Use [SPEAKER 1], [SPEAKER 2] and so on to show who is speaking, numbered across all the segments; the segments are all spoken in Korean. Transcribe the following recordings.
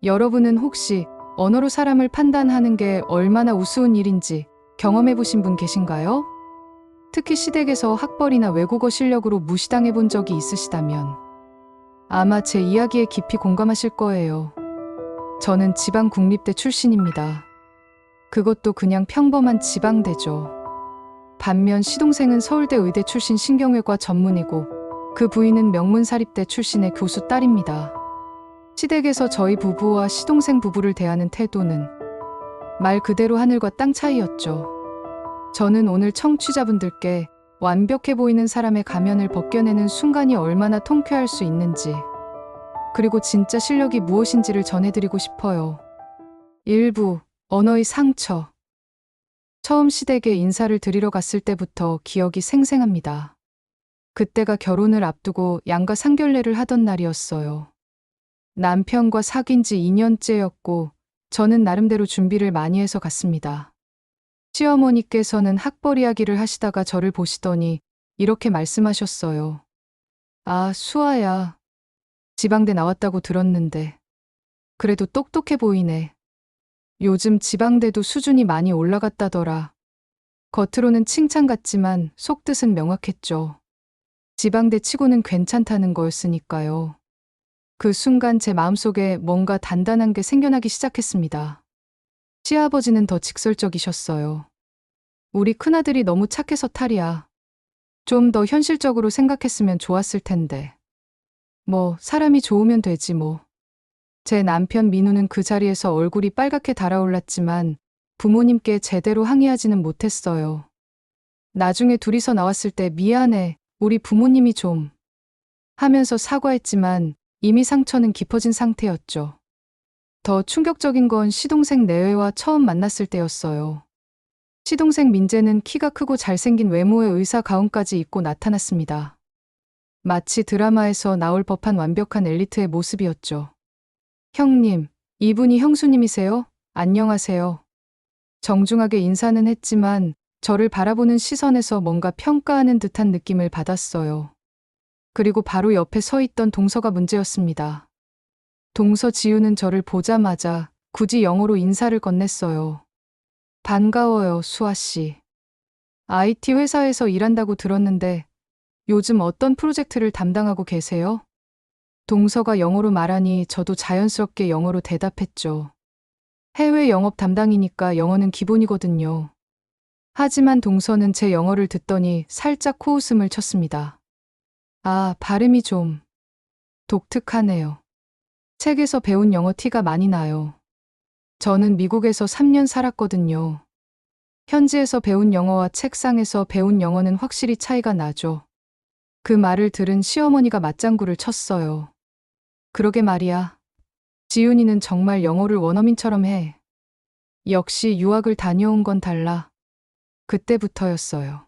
[SPEAKER 1] 여러분은 혹시 언어로 사람을 판단하는 게 얼마나 우스운 일인지 경험해 보신 분 계신가요? 특히 시댁에서 학벌이나 외국어 실력으로 무시당해 본 적이 있으시다면 아마 제 이야기에 깊이 공감하실 거예요. 저는 지방 국립대 출신입니다. 그것도 그냥 평범한 지방대죠. 반면 시동생은 서울대 의대 출신 신경외과 전문이고 그 부인은 명문사립대 출신의 교수 딸입니다. 시댁에서 저희 부부와 시동생 부부를 대하는 태도는 말 그대로 하늘과 땅 차이였죠. 저는 오늘 청취자분들께 완벽해 보이는 사람의 가면을 벗겨내는 순간이 얼마나 통쾌할 수 있는지, 그리고 진짜 실력이 무엇인지를 전해드리고 싶어요. 일부 언어의 상처. 처음 시댁에 인사를 드리러 갔을 때부터 기억이 생생합니다. 그때가 결혼을 앞두고 양가 상견례를 하던 날이었어요. 남편과 사귄 지 2년째였고 저는 나름대로 준비를 많이 해서 갔습니다. 시어머니께서는 학벌 이야기를 하시다가 저를 보시더니 이렇게 말씀하셨어요. 아, 수아야. 지방대 나왔다고 들었는데 그래도 똑똑해 보이네. 요즘 지방대도 수준이 많이 올라갔다더라. 겉으로는 칭찬 같지만 속뜻은 명확했죠. 지방대 치고는 괜찮다는 거였으니까요. 그 순간 제 마음속에 뭔가 단단한 게 생겨나기 시작했습니다. 시아버지는 더 직설적이셨어요. 우리 큰아들이 너무 착해서 탈이야. 좀 더 현실적으로 생각했으면 좋았을 텐데. 뭐 사람이 좋으면 되지 뭐. 제 남편 민우는 그 자리에서 얼굴이 빨갛게 달아올랐지만 부모님께 제대로 항의하지는 못했어요. 나중에 둘이서 나왔을 때 미안해, 우리 부모님이 좀 하면서 사과했지만 이미 상처는 깊어진 상태였죠. 더 충격적인 건 시동생 내외와 처음 만났을 때였어요. 시동생 민재는 키가 크고 잘생긴 외모의 의사 가운까지 입고 나타났습니다. 마치 드라마에서 나올 법한 완벽한 엘리트의 모습이었죠. 형님, 이분이 형수님이세요? 안녕하세요. 정중하게 인사는 했지만 저를 바라보는 시선에서 뭔가 평가하는 듯한 느낌을 받았어요. 그리고 바로 옆에 서 있던 동서가 문제였습니다. 동서 지우는 저를 보자마자 굳이 영어로 인사를 건넸어요. 반가워요, 수아 씨. IT 회사에서 일한다고 들었는데 요즘 어떤 프로젝트를 담당하고 계세요? 동서가 영어로 말하니 저도 자연스럽게 영어로 대답했죠. 해외 영업 담당이니까 영어는 기본이거든요. 하지만 동서는 제 영어를 듣더니 살짝 코웃음을 쳤습니다. 아, 발음이 좀 독특하네요. 책에서 배운 영어 티가 많이 나요. 저는 미국에서 3년 살았거든요. 현지에서 배운 영어와 책상에서 배운 영어는 확실히 차이가 나죠. 그 말을 들은 시어머니가 맞장구를 쳤어요. 그러게 말이야. 지훈이는 정말 영어를 원어민처럼 해. 역시 유학을 다녀온 건 달라. 그때부터였어요.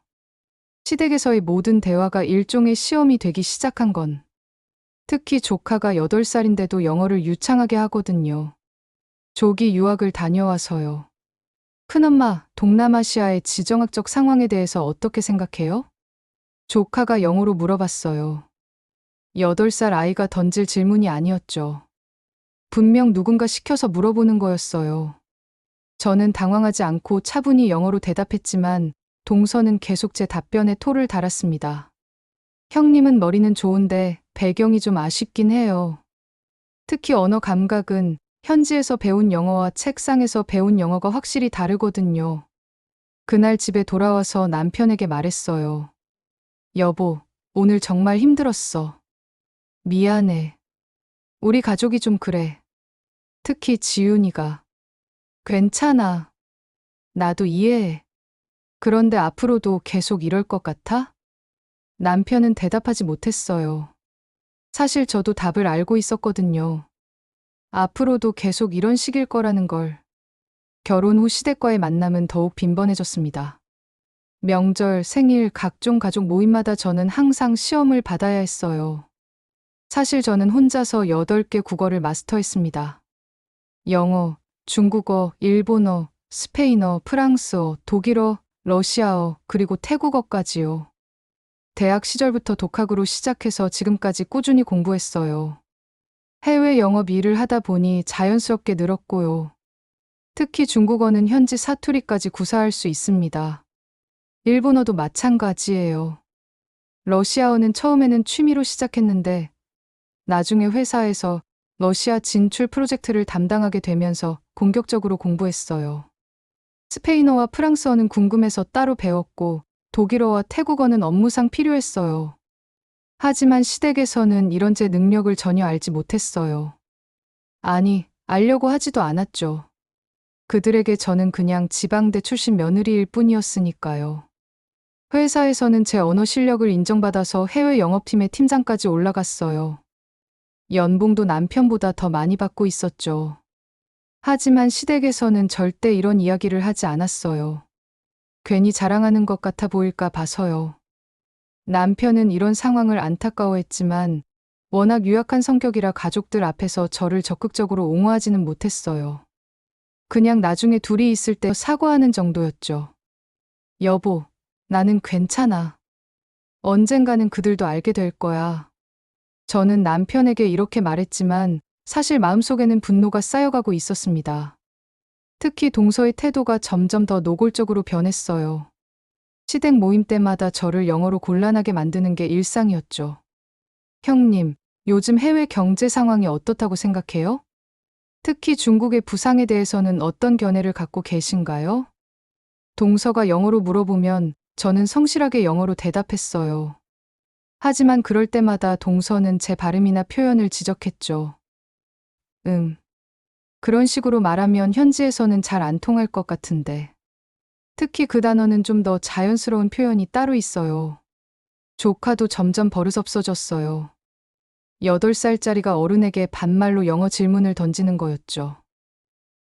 [SPEAKER 1] 시댁에서의 모든 대화가 일종의 시험이 되기 시작한 건 특히 조카가 8살인데도 영어를 유창하게 하거든요. 조기 유학을 다녀와서요. 큰엄마, 동남아시아의 지정학적 상황에 대해서 어떻게 생각해요? 조카가 영어로 물어봤어요. 8살 아이가 던질 질문이 아니었죠. 분명 누군가 시켜서 물어보는 거였어요. 저는 당황하지 않고 차분히 영어로 대답했지만 동서는 계속 제 답변에 토를 달았습니다. 형님은 머리는 좋은데 배경이 좀 아쉽긴 해요. 특히 언어 감각은 현지에서 배운 영어와 책상에서 배운 영어가 확실히 다르거든요. 그날 집에 돌아와서 남편에게 말했어요. 여보, 오늘 정말 힘들었어. 미안해. 우리 가족이 좀 그래. 특히 지훈이가. 괜찮아. 나도 이해해. 그런데 앞으로도 계속 이럴 것 같아? 남편은 대답하지 못했어요. 사실 저도 답을 알고 있었거든요. 앞으로도 계속 이런 식일 거라는 걸. 결혼 후 시댁과의 만남은 더욱 빈번해졌습니다. 명절, 생일, 각종 가족 모임마다 저는 항상 시험을 받아야 했어요. 사실 저는 혼자서 8개 국어를 마스터했습니다. 영어, 중국어, 일본어, 스페인어, 프랑스어, 독일어, 러시아어, 그리고 태국어까지요. 대학 시절부터 독학으로 시작해서 지금까지 꾸준히 공부했어요. 해외 영업 일을 하다 보니 자연스럽게 늘었고요. 특히 중국어는 현지 사투리까지 구사할 수 있습니다. 일본어도 마찬가지예요. 러시아어는 처음에는 취미로 시작했는데 나중에 회사에서 러시아 진출 프로젝트를 담당하게 되면서 본격적으로 공부했어요. 스페인어와 프랑스어는 궁금해서 따로 배웠고 독일어와 태국어는 업무상 필요했어요. 하지만 시댁에서는 이런 제 능력을 전혀 알지 못했어요. 아니, 알려고 하지도 않았죠. 그들에게 저는 그냥 지방대 출신 며느리일 뿐이었으니까요. 회사에서는 제 언어 실력을 인정받아서 해외 영업팀의 팀장까지 올라갔어요. 연봉도 남편보다 더 많이 받고 있었죠. 하지만 시댁에서는 절대 이런 이야기를 하지 않았어요. 괜히 자랑하는 것 같아 보일까 봐서요. 남편은 이런 상황을 안타까워했지만 워낙 유약한 성격이라 가족들 앞에서 저를 적극적으로 옹호하지는 못했어요. 그냥 나중에 둘이 있을 때 사과하는 정도였죠. 여보, 나는 괜찮아. 언젠가는 그들도 알게 될 거야. 저는 남편에게 이렇게 말했지만 사실 마음속에는 분노가 쌓여가고 있었습니다. 특히 동서의 태도가 점점 더 노골적으로 변했어요. 시댁 모임 때마다 저를 영어로 곤란하게 만드는 게 일상이었죠. 형님, 요즘 해외 경제 상황이 어떻다고 생각해요? 특히 중국의 부상에 대해서는 어떤 견해를 갖고 계신가요? 동서가 영어로 물어보면 저는 성실하게 영어로 대답했어요. 하지만 그럴 때마다 동서는 제 발음이나 표현을 지적했죠. 그런 식으로 말하면 현지에서는 잘 안 통할 것 같은데. 특히 그 단어는 좀 더 자연스러운 표현이 따로 있어요. 조카도 점점 버릇없어졌어요. 8살짜리가 어른에게 반말로 영어 질문을 던지는 거였죠.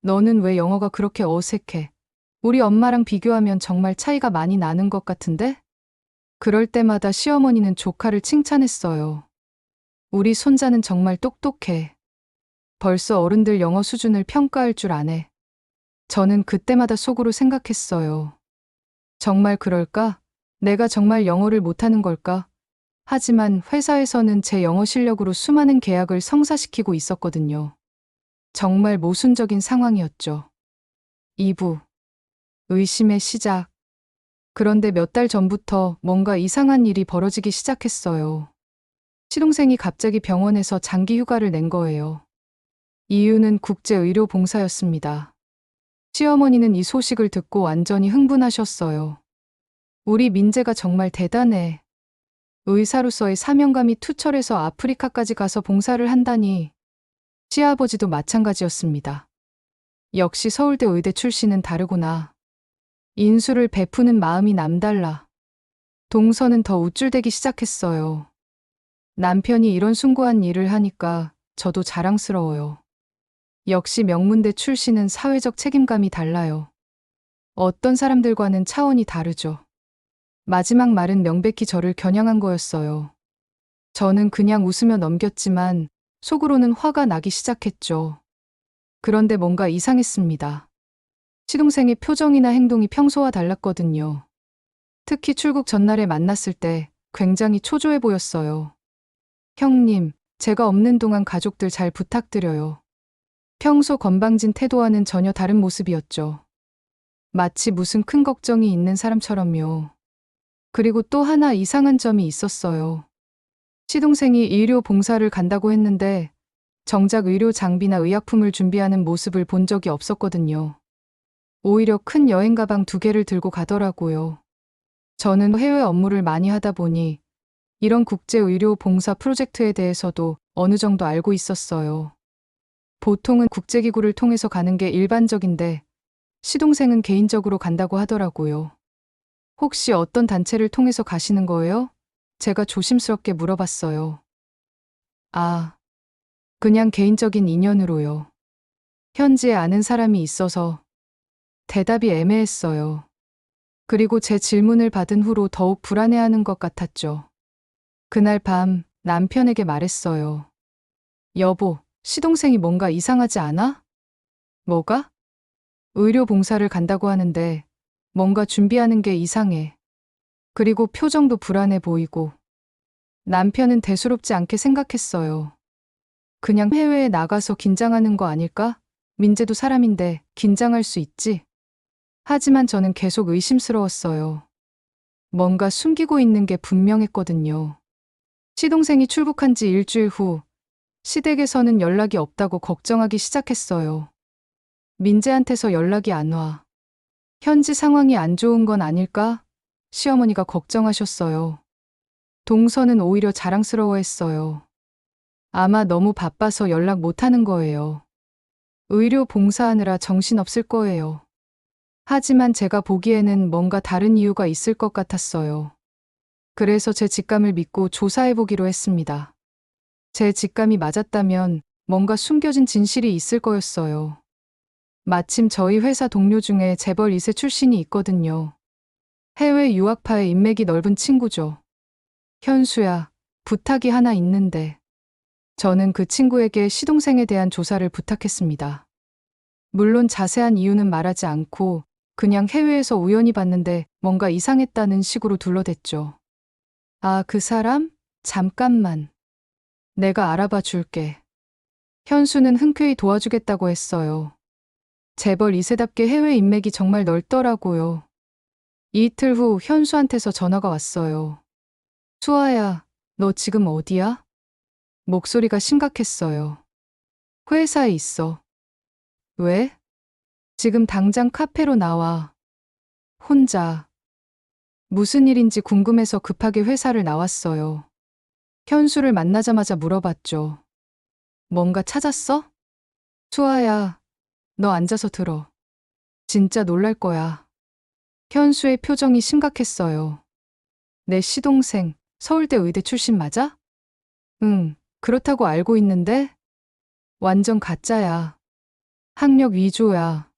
[SPEAKER 1] 너는 왜 영어가 그렇게 어색해? 우리 엄마랑 비교하면 정말 차이가 많이 나는 것 같은데? 그럴 때마다 시어머니는 조카를 칭찬했어요. 우리 손자는 정말 똑똑해. 벌써 어른들 영어 수준을 평가할 줄 아네. 저는 그때마다 속으로 생각했어요. 정말 그럴까? 내가 정말 영어를 못하는 걸까? 하지만 회사에서는 제 영어 실력으로 수많은 계약을 성사시키고 있었거든요. 정말 모순적인 상황이었죠. 2부. 의심의 시작. 그런데 몇 달 전부터 뭔가 이상한 일이 벌어지기 시작했어요. 시동생이 갑자기 병원에서 장기 휴가를 낸 거예요. 이유는 국제의료봉사였습니다. 시어머니는 이 소식을 듣고 완전히 흥분하셨어요. 우리 민재가 정말 대단해. 의사로서의 사명감이 투철해서 아프리카까지 가서 봉사를 한다니. 시아버지도 마찬가지였습니다. 역시 서울대 의대 출신은 다르구나. 인수를 베푸는 마음이 남달라. 동서는 더 우쭐대기 시작했어요. 남편이 이런 숭고한 일을 하니까 저도 자랑스러워요. 역시 명문대 출신은 사회적 책임감이 달라요. 어떤 사람들과는 차원이 다르죠. 마지막 말은 명백히 저를 겨냥한 거였어요. 저는 그냥 웃으며 넘겼지만 속으로는 화가 나기 시작했죠. 그런데 뭔가 이상했습니다. 시동생의 표정이나 행동이 평소와 달랐거든요. 특히 출국 전날에 만났을 때 굉장히 초조해 보였어요. 형님, 제가 없는 동안 가족들 잘 부탁드려요. 평소 건방진 태도와는 전혀 다른 모습이었죠. 마치 무슨 큰 걱정이 있는 사람처럼요. 그리고 또 하나 이상한 점이 있었어요. 시동생이 의료 봉사를 간다고 했는데 정작 의료 장비나 의약품을 준비하는 모습을 본 적이 없었거든요. 오히려 큰 여행 가방 2개를 들고 가더라고요. 저는 해외 업무를 많이 하다 보니 이런 국제 의료 봉사 프로젝트에 대해서도 어느 정도 알고 있었어요. 보통은 국제기구를 통해서 가는 게 일반적인데 시동생은 개인적으로 간다고 하더라고요. 혹시 어떤 단체를 통해서 가시는 거예요? 제가 조심스럽게 물어봤어요. 아, 그냥 개인적인 인연으로요. 현지에 아는 사람이 있어서 대답이 애매했어요. 그리고 제 질문을 받은 후로 더욱 불안해하는 것 같았죠. 그날 밤 남편에게 말했어요. 여보, 시동생이 뭔가 이상하지 않아? 뭐가? 의료 봉사를 간다고 하는데 뭔가 준비하는 게 이상해. 그리고 표정도 불안해 보이고. 남편은 대수롭지 않게 생각했어요. 그냥 해외에 나가서 긴장하는 거 아닐까? 민재도 사람인데 긴장할 수 있지. 하지만 저는 계속 의심스러웠어요. 뭔가 숨기고 있는 게 분명했거든요. 시동생이 출국한 지 일주일 후 시댁에서는 연락이 없다고 걱정하기 시작했어요. 민재한테서 연락이 안 와. 현지 상황이 안 좋은 건 아닐까? 시어머니가 걱정하셨어요. 동서는 오히려 자랑스러워했어요. 아마 너무 바빠서 연락 못하는 거예요. 의료 봉사하느라 정신없을 거예요. 하지만 제가 보기에는 뭔가 다른 이유가 있을 것 같았어요. 그래서 제 직감을 믿고 조사해보기로 했습니다. 제 직감이 맞았다면 뭔가 숨겨진 진실이 있을 거였어요. 마침 저희 회사 동료 중에 재벌 2세 출신이 있거든요. 해외 유학파의 인맥이 넓은 친구죠. 현수야, 부탁이 하나 있는데. 저는 그 친구에게 시동생에 대한 조사를 부탁했습니다. 물론 자세한 이유는 말하지 않고 그냥 해외에서 우연히 봤는데 뭔가 이상했다는 식으로 둘러댔죠. 아, 그 사람? 잠깐만. 내가 알아봐 줄게. 현수는 흔쾌히 도와주겠다고 했어요. 재벌 2세답게 해외 인맥이 정말 넓더라고요. 이틀 후 현수한테서 전화가 왔어요. 수아야, 너 지금 어디야? 목소리가 심각했어요. 회사에 있어. 왜? 지금 당장 카페로 나와. 혼자. 무슨 일인지 궁금해서 급하게 회사를 나왔어요. 현수를 만나자마자 물어봤죠. 뭔가 찾았어? 수아야, 너 앉아서 들어. 진짜 놀랄 거야. 현수의 표정이 심각했어요. 내 시동생, 서울대 의대 출신 맞아? 응, 그렇다고 알고 있는데? 완전 가짜야. 학력 위조야.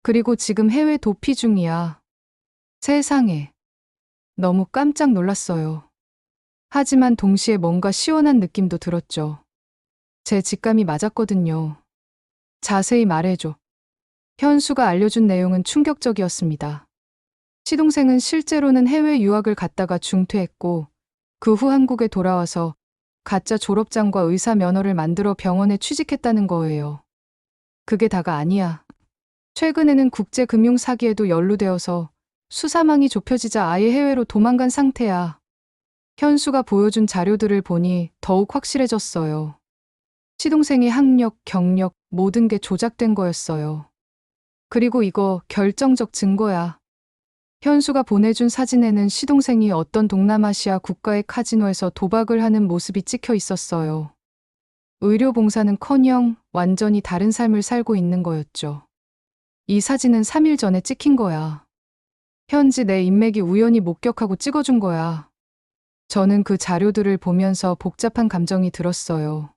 [SPEAKER 1] 그리고 지금 해외 도피 중이야. 세상에. 너무 깜짝 놀랐어요. 하지만 동시에 뭔가 시원한 느낌도 들었죠. 제 직감이 맞았거든요. 자세히 말해줘. 현수가 알려준 내용은 충격적이었습니다. 시동생은 실제로는 해외 유학을 갔다가 중퇴했고 그 후 한국에 돌아와서 가짜 졸업장과 의사 면허를 만들어 병원에 취직했다는 거예요. 그게 다가 아니야. 최근에는 국제금융 사기에도 연루되어서 수사망이 좁혀지자 아예 해외로 도망간 상태야. 현수가 보여준 자료들을 보니 더욱 확실해졌어요. 시동생의 학력, 경력, 모든 게 조작된 거였어요. 그리고 이거 결정적 증거야. 현수가 보내준 사진에는 시동생이 어떤 동남아시아 국가의 카지노에서 도박을 하는 모습이 찍혀 있었어요. 의료봉사는커녕 완전히 다른 삶을 살고 있는 거였죠. 이 사진은 3일 전에 찍힌 거야. 현지 내 인맥이 우연히 목격하고 찍어준 거야. 저는 그 자료들을 보면서 복잡한 감정이 들었어요.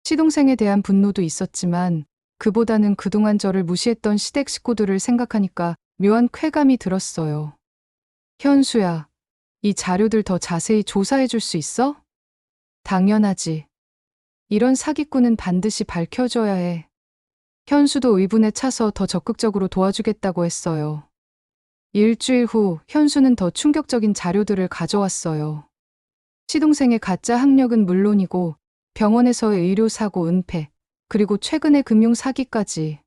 [SPEAKER 1] 시동생에 대한 분노도 있었지만 그보다는 그동안 저를 무시했던 시댁 식구들을 생각하니까 묘한 쾌감이 들었어요. 현수야, 이 자료들 더 자세히 조사해 줄 수 있어? 당연하지. 이런 사기꾼은 반드시 밝혀줘야 해. 현수도 의분에 차서 더 적극적으로 도와주겠다고 했어요. 일주일 후 현수는 더 충격적인 자료들을 가져왔어요. 시동생의 가짜 학력은 물론이고 병원에서의 의료사고 은폐, 그리고 최근의 금융 사기까지.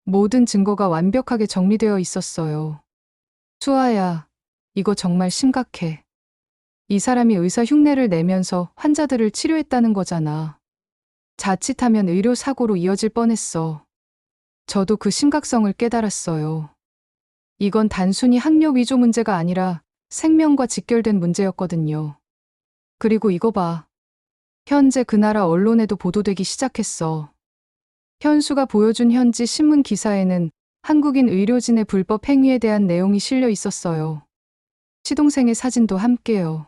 [SPEAKER 1] 모든 증거가 완벽하게 정리되어 있었어요. 수아야, 이거 정말 심각해. 이 사람이 의사 흉내를 내면서 환자들을 치료했다는 거잖아. 자칫하면 의료사고로 이어질 뻔했어. 저도 그 심각성을 깨달았어요. 이건 단순히 학력 위조 문제가 아니라 생명과 직결된 문제였거든요. 그리고 이거 봐. 현재 그 나라 언론에도 보도되기 시작했어. 현수가 보여준 현지 신문 기사에는 한국인 의료진의 불법 행위에 대한 내용이 실려 있었어요. 시동생의 사진도 함께요.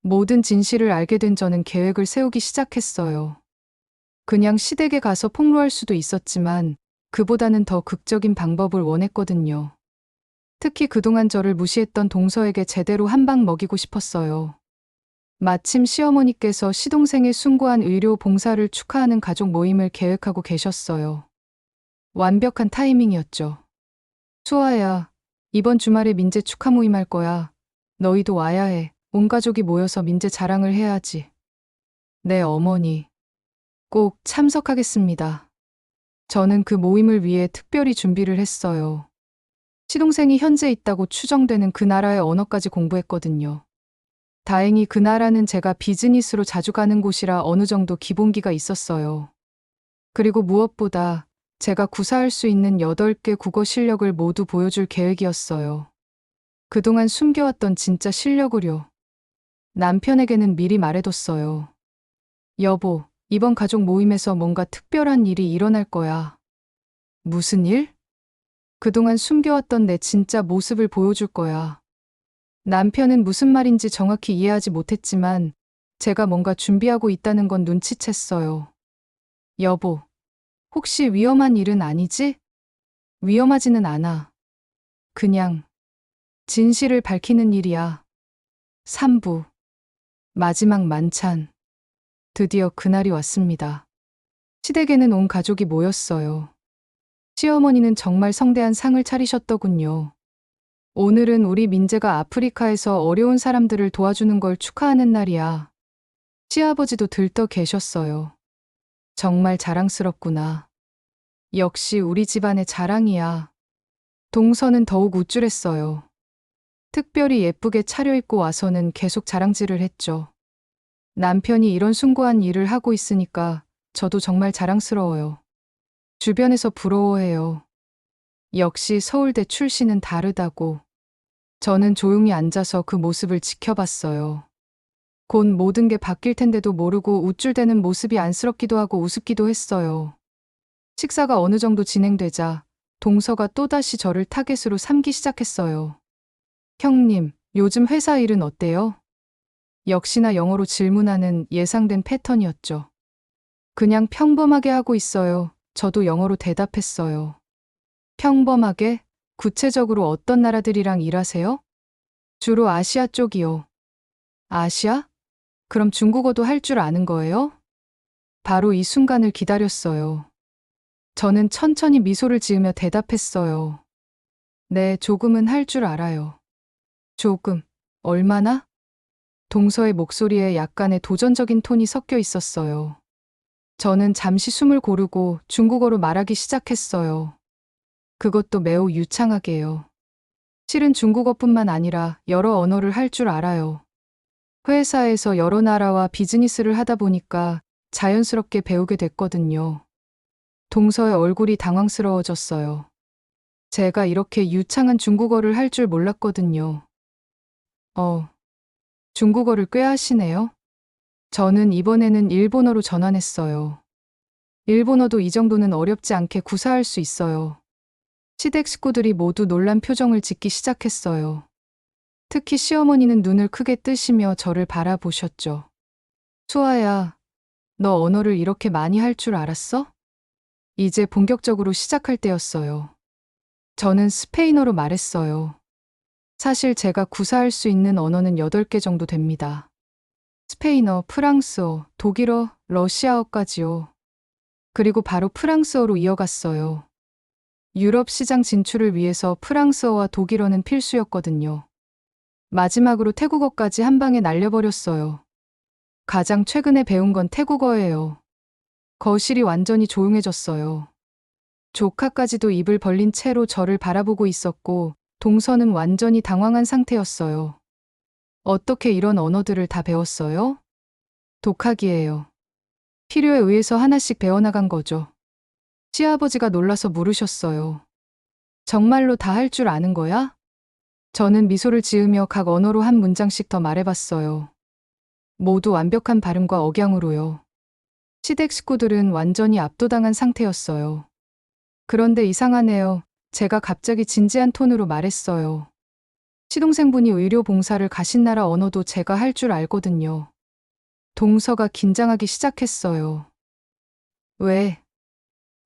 [SPEAKER 1] 모든 진실을 알게 된 저는 계획을 세우기 시작했어요. 그냥 시댁에 가서 폭로할 수도 있었지만 그보다는 더 극적인 방법을 원했거든요. 특히 그동안 저를 무시했던 동서에게 제대로 한 방 먹이고 싶었어요. 마침 시어머니께서 시동생의 숭고한 의료 봉사를 축하하는 가족 모임을 계획하고 계셨어요. 완벽한 타이밍이었죠. 수아야, 이번 주말에 민재 축하 모임 할 거야. 너희도 와야 해. 온 가족이 모여서 민재 자랑을 해야지. 네, 어머니. 꼭 참석하겠습니다. 저는 그 모임을 위해 특별히 준비를 했어요. 시동생이 현재 있다고 추정되는 그 나라의 언어까지 공부했거든요. 다행히 그 나라는 제가 비즈니스로 자주 가는 곳이라 어느 정도 기본기가 있었어요. 그리고 무엇보다 제가 구사할 수 있는 8개 국어 실력을 모두 보여줄 계획이었어요. 그동안 숨겨왔던 진짜 실력을요. 남편에게는 미리 말해뒀어요. 여보, 이번 가족 모임에서 뭔가 특별한 일이 일어날 거야. 무슨 일? 그동안 숨겨왔던 내 진짜 모습을 보여줄 거야. 남편은 무슨 말인지 정확히 이해하지 못했지만 제가 뭔가 준비하고 있다는 건 눈치챘어요. 여보, 혹시 위험한 일은 아니지? 위험하지는 않아. 그냥 진실을 밝히는 일이야. 3부 마지막 만찬. 드디어 그날이 왔습니다. 시댁에는 온 가족이 모였어요. 시어머니는 정말 성대한 상을 차리셨더군요. 오늘은 우리 민재가 아프리카에서 어려운 사람들을 도와주는 걸 축하하는 날이야. 시아버지도 들떠 계셨어요. 정말 자랑스럽구나. 역시 우리 집안의 자랑이야. 동서는 더욱 우쭐했어요. 특별히 예쁘게 차려입고 와서는 계속 자랑질을 했죠. 남편이 이런 숭고한 일을 하고 있으니까 저도 정말 자랑스러워요. 주변에서 부러워해요. 역시 서울대 출신은 다르다고. 저는 조용히 앉아서 그 모습을 지켜봤어요. 곧 모든 게 바뀔 텐데도 모르고 우쭐대는 모습이 안쓰럽기도 하고 우습기도 했어요. 식사가 어느 정도 진행되자 동서가 또다시 저를 타겟으로 삼기 시작했어요. 형님, 요즘 회사 일은 어때요? 역시나 영어로 질문하는 예상된 패턴이었죠. 그냥 평범하게 하고 있어요. 저도 영어로 대답했어요. 평범하게? 구체적으로 어떤 나라들이랑 일하세요? 주로 아시아 쪽이요. 아시아? 그럼 중국어도 할 줄 아는 거예요? 바로 이 순간을 기다렸어요. 저는 천천히 미소를 지으며 대답했어요. 네, 조금은 할 줄 알아요. 조금. 얼마나? 동서의 목소리에 약간의 도전적인 톤이 섞여 있었어요. 저는 잠시 숨을 고르고 중국어로 말하기 시작했어요. 그것도 매우 유창하게요. 실은 중국어뿐만 아니라 여러 언어를 할 줄 알아요. 회사에서 여러 나라와 비즈니스를 하다 보니까 자연스럽게 배우게 됐거든요. 동서의 얼굴이 당황스러워졌어요. 제가 이렇게 유창한 중국어를 할 줄 몰랐거든요. 중국어를 꽤 하시네요. 저는 이번에는 일본어로 전환했어요. 일본어도 이 정도는 어렵지 않게 구사할 수 있어요. 시댁 식구들이 모두 놀란 표정을 짓기 시작했어요. 특히 시어머니는 눈을 크게 뜨시며 저를 바라보셨죠. 수아야, 너 언어를 이렇게 많이 할 줄 알았어? 이제 본격적으로 시작할 때였어요. 저는 스페인어로 말했어요. 사실 제가 구사할 수 있는 언어는 8개 정도 됩니다. 스페인어, 프랑스어, 독일어, 러시아어까지요. 그리고 바로 프랑스어로 이어갔어요. 유럽 시장 진출을 위해서 프랑스어와 독일어는 필수였거든요. 마지막으로 태국어까지 한 방에 날려버렸어요. 가장 최근에 배운 건 태국어예요. 거실이 완전히 조용해졌어요. 조카까지도 입을 벌린 채로 저를 바라보고 있었고 동서는 완전히 당황한 상태였어요. 어떻게 이런 언어들을 다 배웠어요? 독학이에요. 필요에 의해서 하나씩 배워나간 거죠. 시아버지가 놀라서 물으셨어요. 정말로 다 할 줄 아는 거야? 저는 미소를 지으며 각 언어로 한 문장씩 더 말해봤어요. 모두 완벽한 발음과 억양으로요. 시댁 식구들은 완전히 압도당한 상태였어요. 그런데 이상하네요. 제가 갑자기 진지한 톤으로 말했어요. 시동생분이 의료 봉사를 가신 나라 언어도 제가 할 줄 알거든요. 동서가 긴장하기 시작했어요.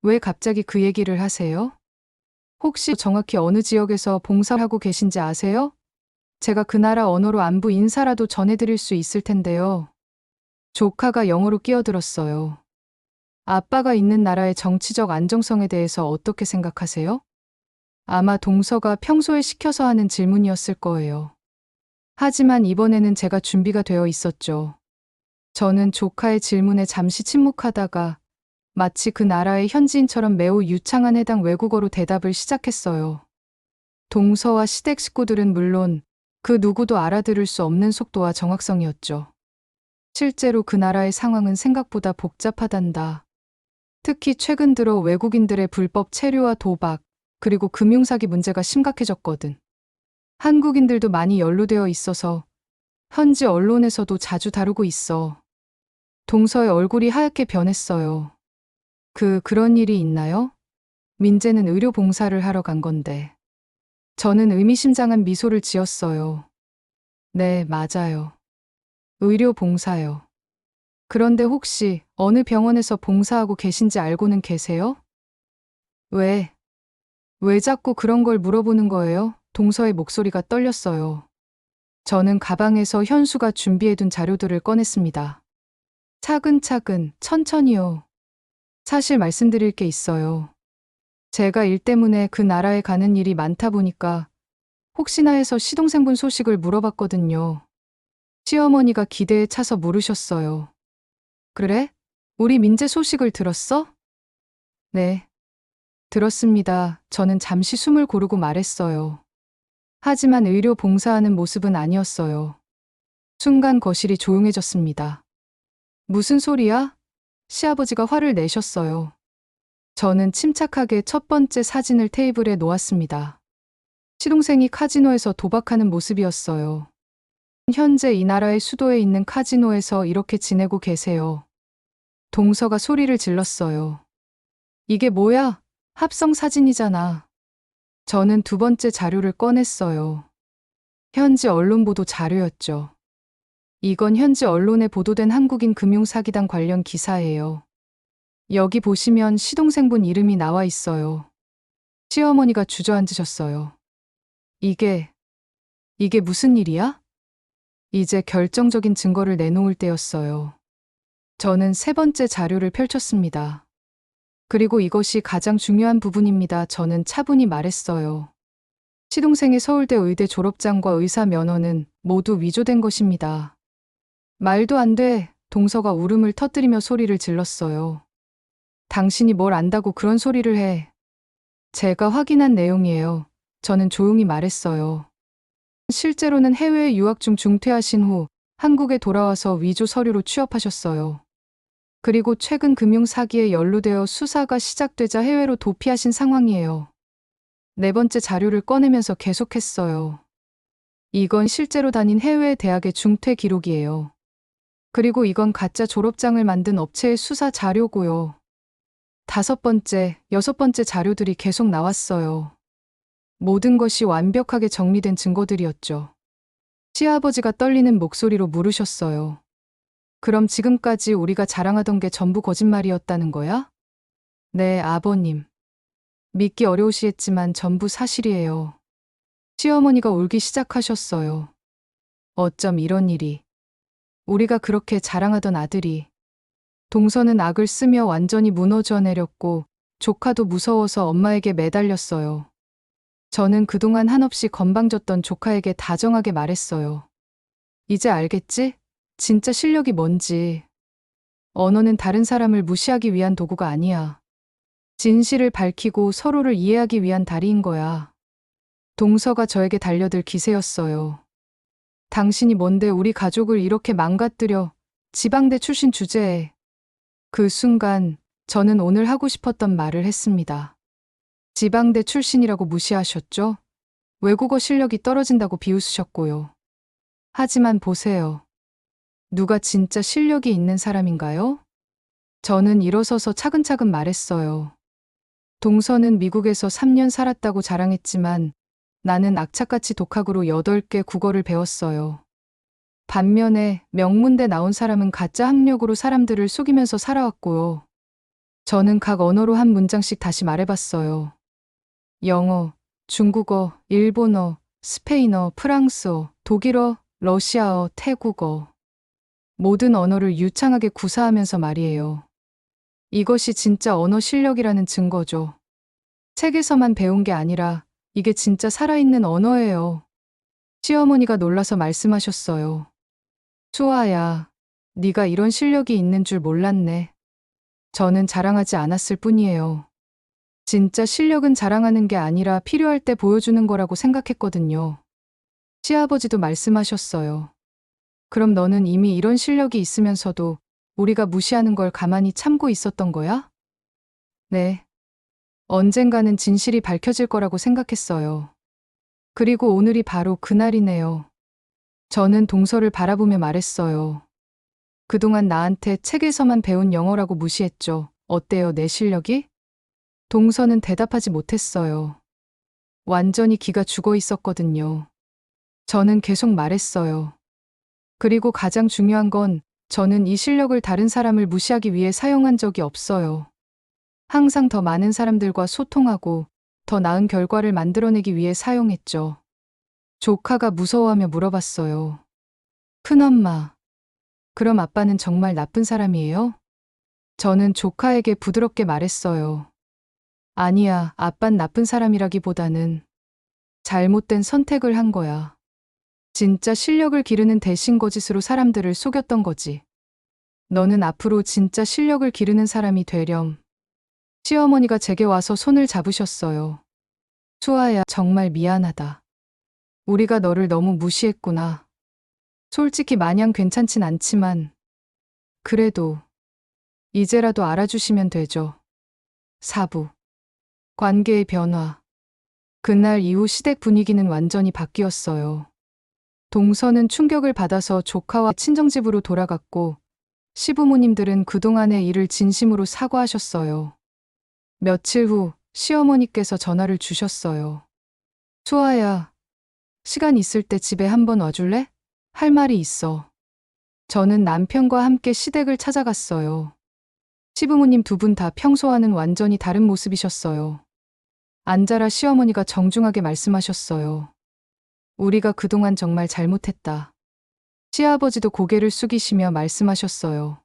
[SPEAKER 1] 왜 갑자기 그 얘기를 하세요? 혹시 정확히 어느 지역에서 봉사하고 계신지 아세요? 제가 그 나라 언어로 안부 인사라도 전해드릴 수 있을 텐데요. 조카가 영어로 끼어들었어요. 아빠가 있는 나라의 정치적 안정성에 대해서 어떻게 생각하세요? 아마 동서가 평소에 시켜서 하는 질문이었을 거예요. 하지만 이번에는 제가 준비가 되어 있었죠. 저는 조카의 질문에 잠시 침묵하다가 마치 그 나라의 현지인처럼 매우 유창한 해당 외국어로 대답을 시작했어요. 동서와 시댁 식구들은 물론 그 누구도 알아들을 수 없는 속도와 정확성이었죠. 실제로 그 나라의 상황은 생각보다 복잡하단다. 특히 최근 들어 외국인들의 불법 체류와 도박, 그리고 금융사기 문제가 심각해졌거든. 한국인들도 많이 연루되어 있어서 현지 언론에서도 자주 다루고 있어. 동서의 얼굴이 하얗게 변했어요. 그런 일이 있나요? 민재는 의료 봉사를 하러 간 건데. 저는 의미심장한 미소를 지었어요. 네, 맞아요. 의료 봉사요. 그런데 혹시 어느 병원에서 봉사하고 계신지 알고는 계세요? 왜? 왜 자꾸 그런 걸 물어보는 거예요? 동서의 목소리가 떨렸어요. 저는 가방에서 현수가 준비해둔 자료들을 꺼냈습니다. 차근차근, 천천히요. 사실 말씀드릴 게 있어요. 제가 일 때문에 그 나라에 가는 일이 많다 보니까 혹시나 해서 시동생분 소식을 물어봤거든요. 시어머니가 기대에 차서 물으셨어요. 그래? 우리 민재 소식을 들었어? 네. 들었습니다. 저는 잠시 숨을 고르고 말했어요. 하지만 의료 봉사하는 모습은 아니었어요. 순간 거실이 조용해졌습니다. 무슨 소리야? 시아버지가 화를 내셨어요. 저는 침착하게 첫 번째 사진을 테이블에 놓았습니다. 시동생이 카지노에서 도박하는 모습이었어요. 현재 이 나라의 수도에 있는 카지노에서 이렇게 지내고 계세요. 동서가 소리를 질렀어요. 이게 뭐야? 합성 사진이잖아. 저는 두 번째 자료를 꺼냈어요. 현지 언론 보도 자료였죠. 이건 현지 언론에 보도된 한국인 금융사기단 관련 기사예요. 여기 보시면 시동생분 이름이 나와 있어요. 시어머니가 주저앉으셨어요. 이게 무슨 일이야? 이제 결정적인 증거를 내놓을 때였어요. 저는 세 번째 자료를 펼쳤습니다. 그리고 이것이 가장 중요한 부분입니다. 저는 차분히 말했어요. 시동생의 서울대 의대 졸업장과 의사 면허는 모두 위조된 것입니다. 말도 안 돼. 동서가 울음을 터뜨리며 소리를 질렀어요. 당신이 뭘 안다고 그런 소리를 해. 제가 확인한 내용이에요. 저는 조용히 말했어요. 실제로는 해외에 유학 중 중퇴하신 후 한국에 돌아와서 위조 서류로 취업하셨어요. 그리고 최근 금융 사기에 연루되어 수사가 시작되자 해외로 도피하신 상황이에요. 네 번째 자료를 꺼내면서 계속했어요. 이건 실제로 다닌 해외 대학의 중퇴 기록이에요. 그리고 이건 가짜 졸업장을 만든 업체의 수사 자료고요. 다섯 번째, 여섯 번째 자료들이 계속 나왔어요. 모든 것이 완벽하게 정리된 증거들이었죠. 시아버지가 떨리는 목소리로 물으셨어요. 그럼 지금까지 우리가 자랑하던 게 전부 거짓말이었다는 거야? 네, 아버님. 믿기 어려우시겠지만 전부 사실이에요. 시어머니가 울기 시작하셨어요. 어쩜 이런 일이. 우리가 그렇게 자랑하던 아들이. 동서는 악을 쓰며 완전히 무너져 내렸고 조카도 무서워서 엄마에게 매달렸어요. 저는 그동안 한없이 건방졌던 조카에게 다정하게 말했어요. 이제 알겠지? 진짜 실력이 뭔지. 언어는 다른 사람을 무시하기 위한 도구가 아니야. 진실을 밝히고 서로를 이해하기 위한 다리인 거야. 동서가 저에게 달려들 기세였어요. 당신이 뭔데 우리 가족을 이렇게 망가뜨려. 지방대 출신 주제에. 그 순간 저는 오늘 하고 싶었던 말을 했습니다. 지방대 출신이라고 무시하셨죠? 외국어 실력이 떨어진다고 비웃으셨고요. 하지만 보세요. 누가 진짜 실력이 있는 사람인가요? 저는 일어서서 차근차근 말했어요. 동서는 미국에서 3년 살았다고 자랑했지만 나는 악착같이 독학으로 8개 국어를 배웠어요. 반면에 명문대 나온 사람은 가짜 학력으로 사람들을 속이면서 살아왔고요. 저는 각 언어로 한 문장씩 다시 말해봤어요. 영어, 중국어, 일본어, 스페인어, 프랑스어, 독일어, 러시아어, 태국어. 모든 언어를 유창하게 구사하면서 말이에요. 이것이 진짜 언어 실력이라는 증거죠. 책에서만 배운 게 아니라 이게 진짜 살아있는 언어예요. 시어머니가 놀라서 말씀하셨어요. 수아야, 네가 이런 실력이 있는 줄 몰랐네. 저는 자랑하지 않았을 뿐이에요. 진짜 실력은 자랑하는 게 아니라 필요할 때 보여주는 거라고 생각했거든요. 시아버지도 말씀하셨어요. 그럼 너는 이미 이런 실력이 있으면서도 우리가 무시하는 걸 가만히 참고 있었던 거야? 네. 언젠가는 진실이 밝혀질 거라고 생각했어요. 그리고 오늘이 바로 그날이네요. 저는 동서를 바라보며 말했어요. 그동안 나한테 책에서만 배운 영어라고 무시했죠. 어때요, 내 실력이? 동서는 대답하지 못했어요. 완전히 기가 죽어 있었거든요. 저는 계속 말했어요. 그리고 가장 중요한 건 저는 이 실력을 다른 사람을 무시하기 위해 사용한 적이 없어요. 항상 더 많은 사람들과 소통하고 더 나은 결과를 만들어내기 위해 사용했죠. 조카가 무서워하며 물어봤어요. 큰엄마, 그럼 아빠는 정말 나쁜 사람이에요? 저는 조카에게 부드럽게 말했어요. 아니야, 아빤 나쁜 사람이라기보다는 잘못된 선택을 한 거야. 진짜 실력을 기르는 대신 거짓으로 사람들을 속였던 거지. 너는 앞으로 진짜 실력을 기르는 사람이 되렴. 시어머니가 제게 와서 손을 잡으셨어요. 수아야, 정말 미안하다. 우리가 너를 너무 무시했구나. 솔직히 마냥 괜찮진 않지만 그래도 이제라도 알아주시면 되죠. 사부. 관계의 변화. 그날 이후 시댁 분위기는 완전히 바뀌었어요. 동서는 충격을 받아서 조카와 친정집으로 돌아갔고 시부모님들은 그동안의 일을 진심으로 사과하셨어요. 며칠 후 시어머니께서 전화를 주셨어요. 수아야, 시간 있을 때 집에 한번 와줄래? 할 말이 있어. 저는 남편과 함께 시댁을 찾아갔어요. 시부모님 두 분 다 평소와는 완전히 다른 모습이셨어요. 앉아라, 시어머니가 정중하게 말씀하셨어요. 우리가 그동안 정말 잘못했다. 시아버지도 고개를 숙이시며 말씀하셨어요.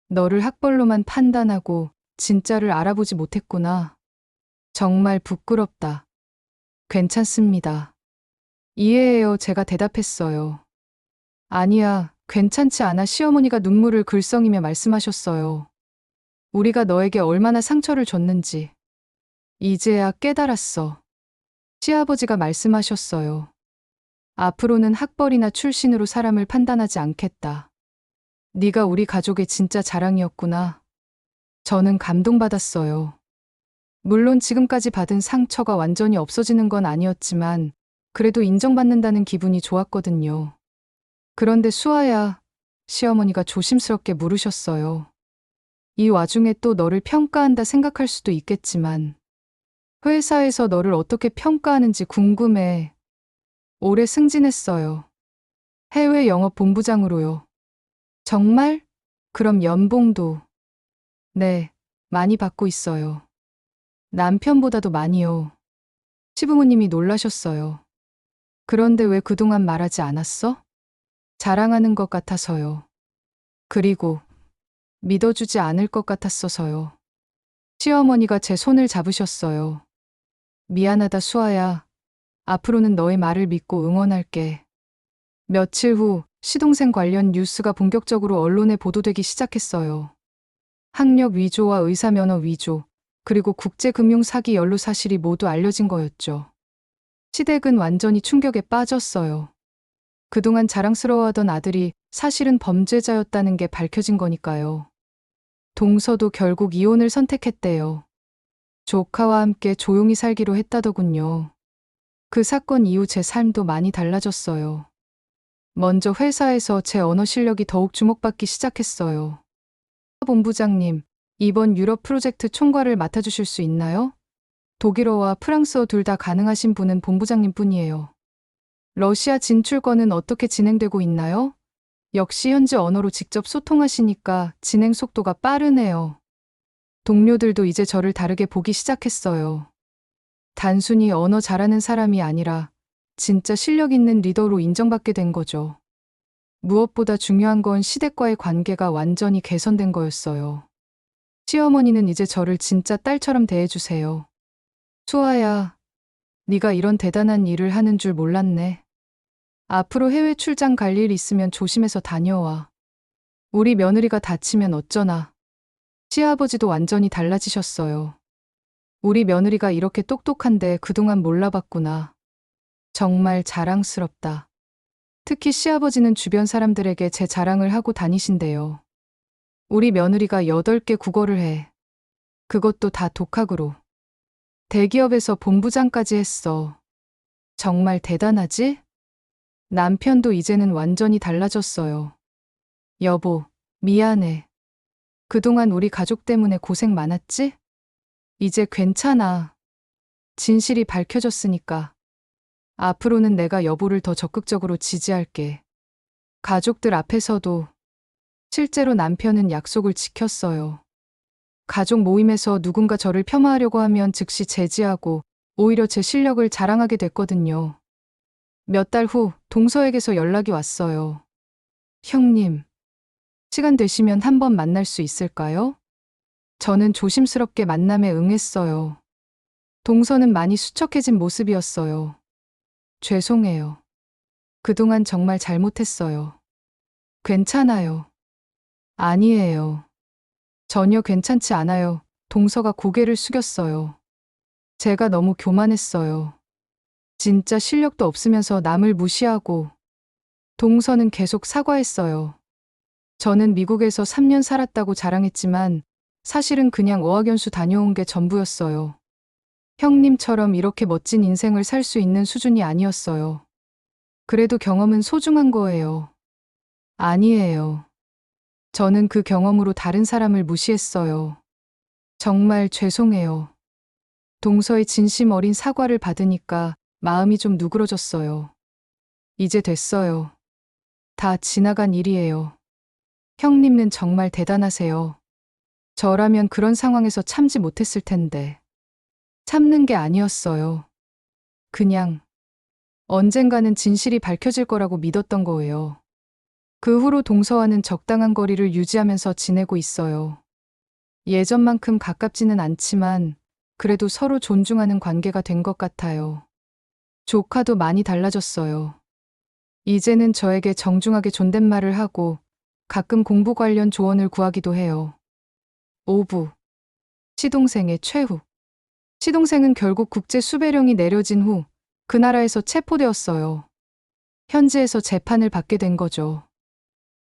[SPEAKER 1] 너를 학벌로만 판단하고 진짜를 알아보지 못했구나. 정말 부끄럽다. 괜찮습니다. 이해해요. 제가 대답했어요. 아니야, 괜찮지 않아. 시어머니가 눈물을 글썽이며 말씀하셨어요. 우리가 너에게 얼마나 상처를 줬는지 이제야 깨달았어. 시아버지가 말씀하셨어요. 앞으로는 학벌이나 출신으로 사람을 판단하지 않겠다. 네가 우리 가족의 진짜 자랑이었구나. 저는 감동받았어요. 물론 지금까지 받은 상처가 완전히 없어지는 건 아니었지만 그래도 인정받는다는 기분이 좋았거든요. 그런데 수아야, 시어머니가 조심스럽게 물으셨어요. 이 와중에 또 너를 평가한다 생각할 수도 있겠지만 회사에서 너를 어떻게 평가하는지 궁금해. 올해 승진했어요. 해외 영업 본부장으로요. 정말? 그럼 연봉도? 네, 많이 받고 있어요. 남편보다도 많이요. 시부모님이 놀라셨어요. 그런데 왜 그동안 말하지 않았어? 자랑하는 것 같아서요. 그리고 믿어주지 않을 것 같았어서요. 시어머니가 제 손을 잡으셨어요. 미안하다, 수아야. 앞으로는 너의 말을 믿고 응원할게. 며칠 후 시동생 관련 뉴스가 본격적으로 언론에 보도되기 시작했어요. 학력 위조와 의사면허 위조, 그리고 국제금융 사기 연루 사실이 모두 알려진 거였죠. 시댁은 완전히 충격에 빠졌어요. 그동안 자랑스러워하던 아들이 사실은 범죄자였다는 게 밝혀진 거니까요. 동서도 결국 이혼을 선택했대요. 조카와 함께 조용히 살기로 했다더군요. 그 사건 이후 제 삶도 많이 달라졌어요. 먼저 회사에서 제 언어 실력이 더욱 주목받기 시작했어요. 본부장님, 이번 유럽 프로젝트 총괄을 맡아주실 수 있나요? 독일어와 프랑스어 둘 다 가능하신 분은 본부장님 뿐이에요. 러시아 진출권은 어떻게 진행되고 있나요? 역시 현지 언어로 직접 소통하시니까 진행 속도가 빠르네요. 동료들도 이제 저를 다르게 보기 시작했어요. 단순히 언어 잘하는 사람이 아니라 진짜 실력 있는 리더로 인정받게 된 거죠. 무엇보다 중요한 건 시댁과의 관계가 완전히 개선된 거였어요. 시어머니는 이제 저를 진짜 딸처럼 대해주세요. 수아야, 네가 이런 대단한 일을 하는 줄 몰랐네. 앞으로 해외 출장 갈 일 있으면 조심해서 다녀와. 우리 며느리가 다치면 어쩌나. 시아버지도 완전히 달라지셨어요. 우리 며느리가 이렇게 똑똑한데 그동안 몰라봤구나. 정말 자랑스럽다. 특히 시아버지는 주변 사람들에게 제 자랑을 하고 다니신대요. 우리 며느리가 8개 국어를 해. 그것도 다 독학으로. 대기업에서 본부장까지 했어. 정말 대단하지? 남편도 이제는 완전히 달라졌어요. 여보, 미안해. 그동안 우리 가족 때문에 고생 많았지? 이제 괜찮아. 진실이 밝혀졌으니까. 앞으로는 내가 여보를 더 적극적으로 지지할게. 가족들 앞에서도. 실제로 남편은 약속을 지켰어요. 가족 모임에서 누군가 저를 폄하하려고 하면 즉시 제지하고 오히려 제 실력을 자랑하게 됐거든요. 몇 달 후 동서에게서 연락이 왔어요. 형님, 시간 되시면 한번 만날 수 있을까요? 저는 조심스럽게 만남에 응했어요. 동서는 많이 수척해진 모습이었어요. 죄송해요. 그동안 정말 잘못했어요. 괜찮아요. 아니에요. 전혀 괜찮지 않아요. 동서가 고개를 숙였어요. 제가 너무 교만했어요. 진짜 실력도 없으면서 남을 무시하고. 동서는 계속 사과했어요. 저는 미국에서 3년 살았다고 자랑했지만 사실은 그냥 어학연수 다녀온 게 전부였어요. 형님처럼 이렇게 멋진 인생을 살 수 있는 수준이 아니었어요. 그래도 경험은 소중한 거예요. 아니에요. 저는 그 경험으로 다른 사람을 무시했어요. 정말 죄송해요. 동서의 진심 어린 사과를 받으니까 마음이 좀 누그러졌어요. 이제 됐어요. 다 지나간 일이에요. 형님은 정말 대단하세요. 저라면 그런 상황에서 참지 못했을 텐데. 참는 게 아니었어요. 그냥 언젠가는 진실이 밝혀질 거라고 믿었던 거예요. 그 후로 동서와는 적당한 거리를 유지하면서 지내고 있어요. 예전만큼 가깝지는 않지만 그래도 서로 존중하는 관계가 된 것 같아요. 조카도 많이 달라졌어요. 이제는 저에게 정중하게 존댓말을 하고 가끔 공부 관련 조언을 구하기도 해요. 오부. 시동생의 최후. 시동생은 결국 국제 수배령이 내려진 후 그 나라에서 체포되었어요. 현지에서 재판을 받게 된 거죠.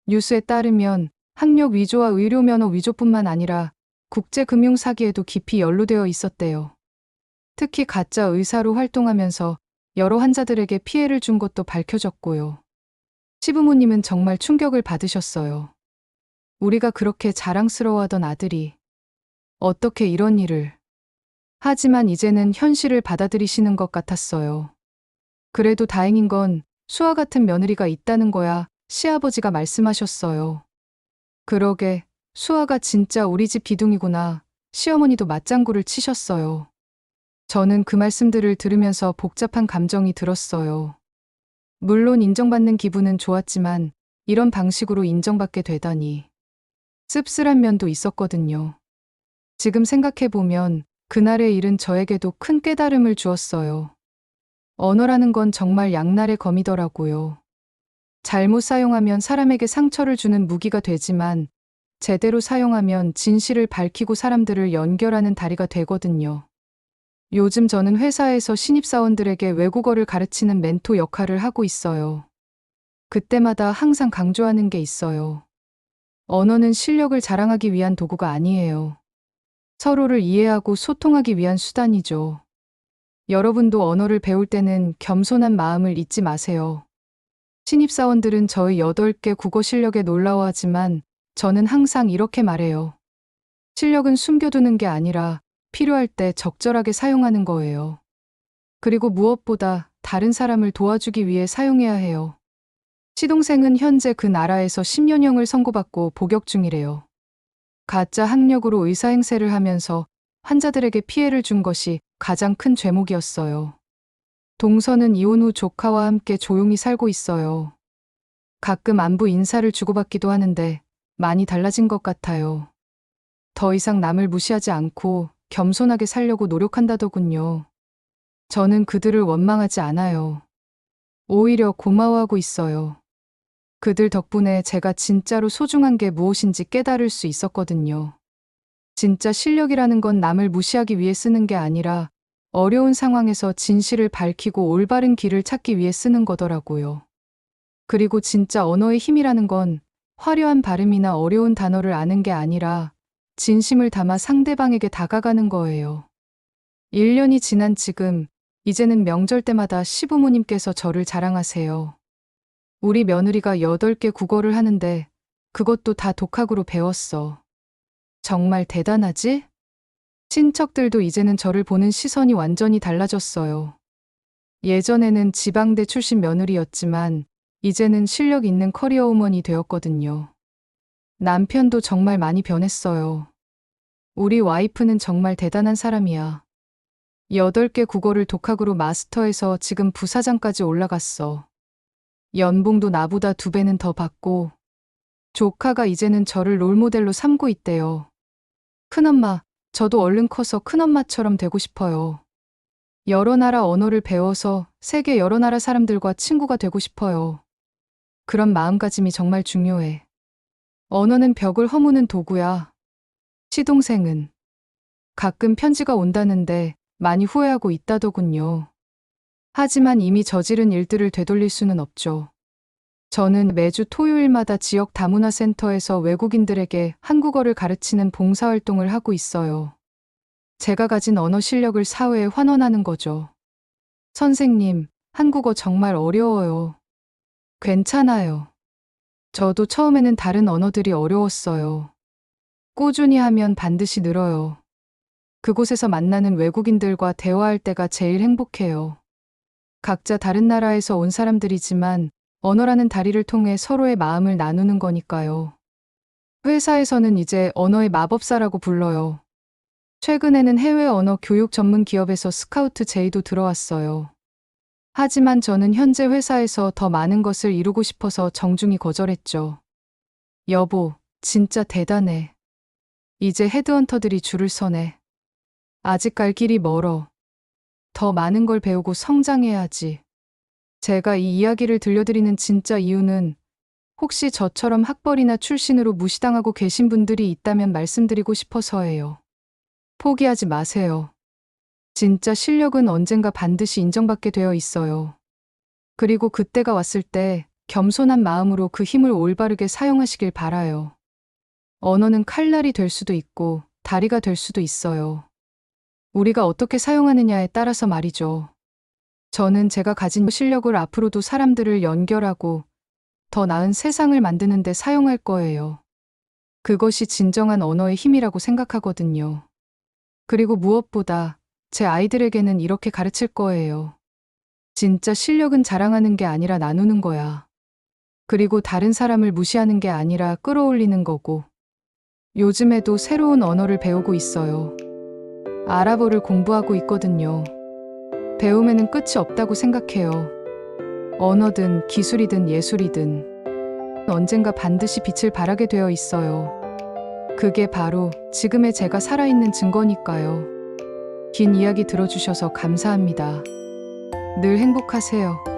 [SPEAKER 1] 뉴스에 따르면 학력 위조와 의료면허 위조뿐만 아니라 국제금융 사기에도 깊이 연루되어 있었대요. 특히 가짜 의사로 활동하면서 여러 환자들에게 피해를 준 것도 밝혀졌고요. 시부모님은 정말 충격을 받으셨어요. 우리가 그렇게 자랑스러워하던 아들이 어떻게 이런 일을. 하지만 이제는 현실을 받아들이시는 것 같았어요. 그래도 다행인 건 수아 같은 며느리가 있다는 거야 시아버지가 말씀하셨어요. 그러게 수아가 진짜 우리 집 기둥이구나. 시어머니도 맞장구를 치셨어요. 저는 그 말씀들을 들으면서 복잡한 감정이 들었어요. 물론 인정받는 기분은 좋았지만 이런 방식으로 인정받게 되다니. 씁쓸한 면도 있었거든요. 지금 생각해보면 그날의 일은 저에게도 큰 깨달음을 주었어요. 언어라는 건 정말 양날의 검이더라고요. 잘못 사용하면 사람에게 상처를 주는 무기가 되지만 제대로 사용하면 진실을 밝히고 사람들을 연결하는 다리가 되거든요. 요즘 저는 회사에서 신입사원들에게 외국어를 가르치는 멘토 역할을 하고 있어요. 그때마다 항상 강조하는 게 있어요. 언어는 실력을 자랑하기 위한 도구가 아니에요. 서로를 이해하고 소통하기 위한 수단이죠. 여러분도 언어를 배울 때는 겸손한 마음을 잊지 마세요. 신입사원들은 저의 8개 국어 실력에 놀라워하지만 저는 항상 이렇게 말해요. 실력은 숨겨두는 게 아니라 필요할 때 적절하게 사용하는 거예요. 그리고 무엇보다 다른 사람을 도와주기 위해 사용해야 해요. 시동생은 현재 그 나라에서 10년형을 선고받고 복역 중이래요. 가짜 학력으로 의사 행세를 하면서 환자들에게 피해를 준 것이 가장 큰 죄목이었어요. 동서는 이혼 후 조카와 함께 조용히 살고 있어요. 가끔 안부 인사를 주고받기도 하는데 많이 달라진 것 같아요. 더 이상 남을 무시하지 않고 겸손하게 살려고 노력한다더군요. 저는 그들을 원망하지 않아요. 오히려 고마워하고 있어요. 그들 덕분에 제가 진짜로 소중한 게 무엇인지 깨달을 수 있었거든요. 진짜 실력이라는 건 남을 무시하기 위해 쓰는 게 아니라 어려운 상황에서 진실을 밝히고 올바른 길을 찾기 위해 쓰는 거더라고요. 그리고 진짜 언어의 힘이라는 건 화려한 발음이나 어려운 단어를 아는 게 아니라 진심을 담아 상대방에게 다가가는 거예요. 1년이 지난 지금, 이제는 명절 때마다 시부모님께서 저를 자랑하세요. 우리 며느리가 8개 국어를 하는데 그것도 다 독학으로 배웠어. 정말 대단하지? 친척들도 이제는 저를 보는 시선이 완전히 달라졌어요. 예전에는 지방대 출신 며느리였지만 이제는 실력 있는 커리어 우먼이 되었거든요. 남편도 정말 많이 변했어요. 우리 와이프는 정말 대단한 사람이야. 8개 국어를 독학으로 마스터해서 지금 부사장까지 올라갔어. 연봉도 나보다 2배는 더 받고, 조카가 이제는 저를 롤모델로 삼고 있대요. 큰엄마, 저도 얼른 커서 큰엄마처럼 되고 싶어요. 여러 나라 언어를 배워서 세계 여러 나라 사람들과 친구가 되고 싶어요. 그런 마음가짐이 정말 중요해. 언어는 벽을 허무는 도구야. 시동생은 가끔 편지가 온다는데 많이 후회하고 있다더군요. 하지만 이미 저지른 일들을 되돌릴 수는 없죠. 저는 매주 토요일마다 지역 다문화센터에서 외국인들에게 한국어를 가르치는 봉사활동을 하고 있어요. 제가 가진 언어 실력을 사회에 환원하는 거죠. 선생님, 한국어 정말 어려워요. 괜찮아요. 저도 처음에는 다른 언어들이 어려웠어요. 꾸준히 하면 반드시 늘어요. 그곳에서 만나는 외국인들과 대화할 때가 제일 행복해요. 각자 다른 나라에서 온 사람들이지만 언어라는 다리를 통해 서로의 마음을 나누는 거니까요. 회사에서는 이제 언어의 마법사라고 불러요. 최근에는 해외 언어 교육 전문 기업에서 스카우트 제의도 들어왔어요. 하지만 저는 현재 회사에서 더 많은 것을 이루고 싶어서 정중히 거절했죠. 여보, 진짜 대단해. 이제 헤드헌터들이 줄을 서네. 아직 갈 길이 멀어. 더 많은 걸 배우고 성장해야지. 제가 이 이야기를 들려드리는 진짜 이유는 혹시 저처럼 학벌이나 출신으로 무시당하고 계신 분들이 있다면 말씀드리고 싶어서예요. 포기하지 마세요. 진짜 실력은 언젠가 반드시 인정받게 되어 있어요. 그리고 그때가 왔을 때 겸손한 마음으로 그 힘을 올바르게 사용하시길 바라요. 언어는 칼날이 될 수도 있고 다리가 될 수도 있어요. 우리가 어떻게 사용하느냐에 따라서 말이죠. 저는 제가 가진 실력을 앞으로도 사람들을 연결하고 더 나은 세상을 만드는 데 사용할 거예요. 그것이 진정한 언어의 힘이라고 생각하거든요. 그리고 무엇보다 제 아이들에게는 이렇게 가르칠 거예요. 진짜 실력은 자랑하는 게 아니라 나누는 거야. 그리고 다른 사람을 무시하는 게 아니라 끌어올리는 거고. 요즘에도 새로운 언어를 배우고 있어요. 아랍어를 공부하고 있거든요. 배움에는 끝이 없다고 생각해요. 언어든 기술이든 예술이든 언젠가 반드시 빛을 발하게 되어 있어요. 그게 바로 지금의 제가 살아있는 증거니까요. 긴 이야기 들어주셔서 감사합니다. 늘 행복하세요.